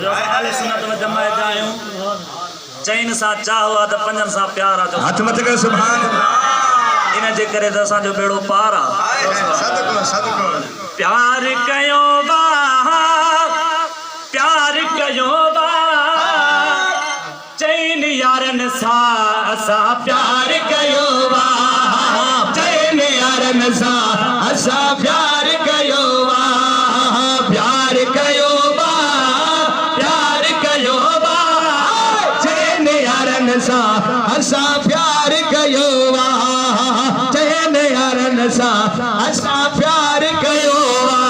जो आले सुन्नत में जमाए जायूं चैन सा चाहो त पंजन सा प्यारा जो हाथ मत कर सुभान अल्लाह इन जे करे त असां जो बेड़ो पार आ सदको सदको प्यार कयो बा प्यार कयो बा चैन यारन सा असा प्यार कयो बा चैन यारन सा असा प्यार कयो बा प्यार कयो बा प्यार कयो बा चैन यारन सा असा प्यार कयो बा चैन यारन सा असा प्यार कयो बा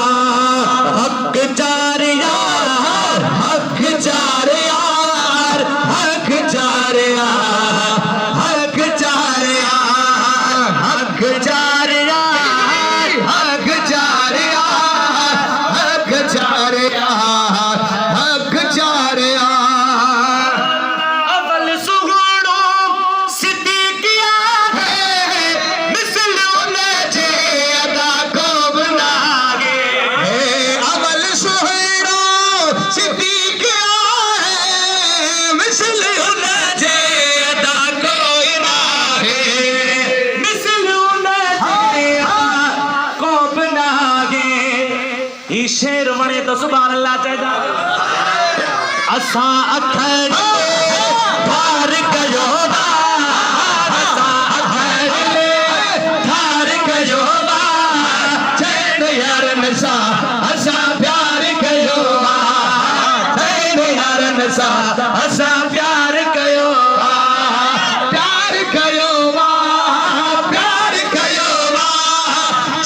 हक चार यार हक चार यार हक चार यार हक चार यार हक चार यार हक चार यार हक चार यार हक चार यार अवल सुगड़ो सिद्दीकिया है मिसल उनजे अदा को बनागे अवल सुहड़ो सिद्दीकिया है मिसल उनजे अदा कोई ना है मिसल उनजे को बनागे ई शेर वणे तो सुभान अल्लाह चइजा असा अखड़ धार कयो बा असा अखड़ धार कयो बा चैन यारन सा असा प्यार कयो बा चैन यारन सा असा प्यार कयो बा प्यार कयो बा प्यार कयो बा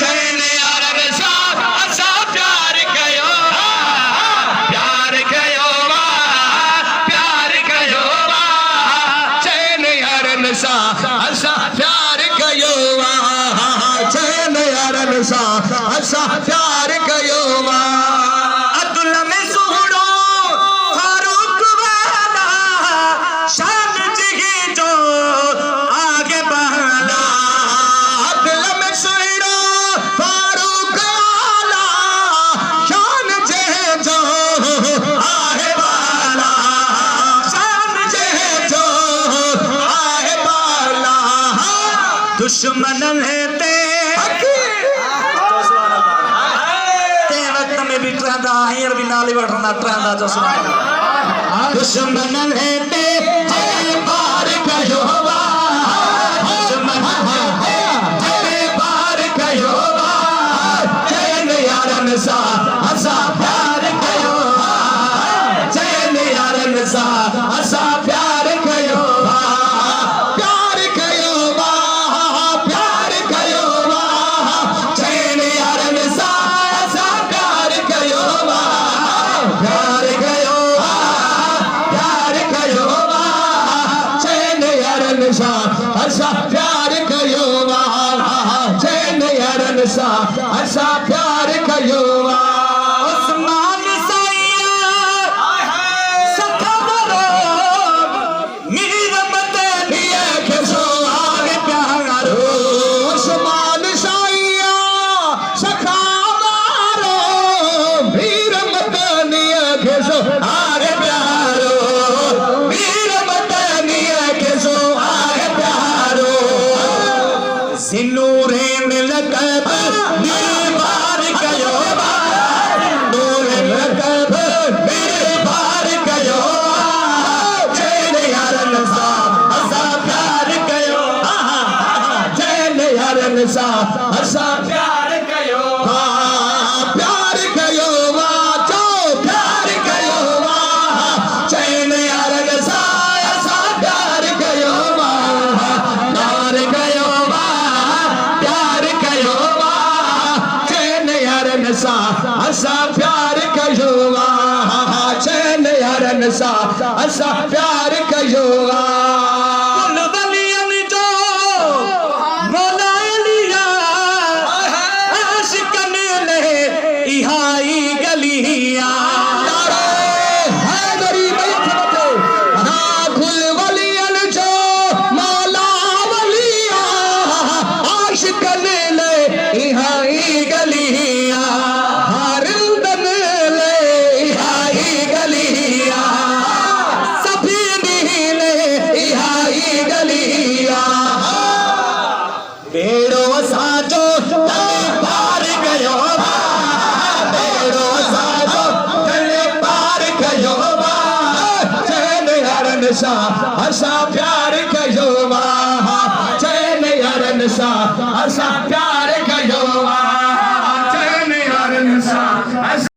चैन यारन सा असा प्यार कयो बा प्यार कयो बा प्यार कयो बा चैन यारन सा असा प्यार कयो बा चैन यारन सा असा प्यार कयो बा अब्दुल में सुहड़ो फारूक वाला शान जिगी जो आगे बढ़ना अब्दुल में सुहड़ो फारूक वाला शान जे जो आगे वाला शान जे जो आगे वाला दुश्मन है ते जो सुभान अल्लाह ते वक्त में भी ट्रंदा हींअर भी नाली वठंदा ट्रंदा जो सुभान अल्लाह दुश्मन है ते पार कयो बा दुश्मन है ते पार कयो बा चैन यारन सा असा प्यार कयो बा चैन यारन सा असा प्यार कयो बा प्यार कयो बा प्यार कयो बा चैन यारन सा असा प्यार कयो बा प्यार कयो बा प्यार कयो बा चैन यारन सा असा प्यार कयो बा चैन यारन सा असा प्यार कयो बा उस्मान सैया सखबरो मीर मदनिया के सोहाग प्यारो उस्मान सैया सखबरो मीर मदनिया के सोहाग प्यारो मीर मदनिया के सोहाग प्यारो सिनूरे लकब दीवार कयो बा नूरे लकब दीवार कयो बा चैन यारन सा असा प्यार कयो चैन यारन सा असा प्यार कयो प्यार कयो बा जो प्यार कयो बा चैन यारन सा असा प्यार कयो बा प्यार कयो बा प्यार कयो बा चैन यारन सा असा प्यार कयो बा चैन यारन सा असा प्यार कयो बा कुल वलियन जो मौला अलिया आशिकन ले इहाई गलिया हैदरी बैठ बते कुल वलियन जो मौला वलिया आशिकन ले इहाई गलिया हर दन ले इहाई गलिया असा प्यार कयो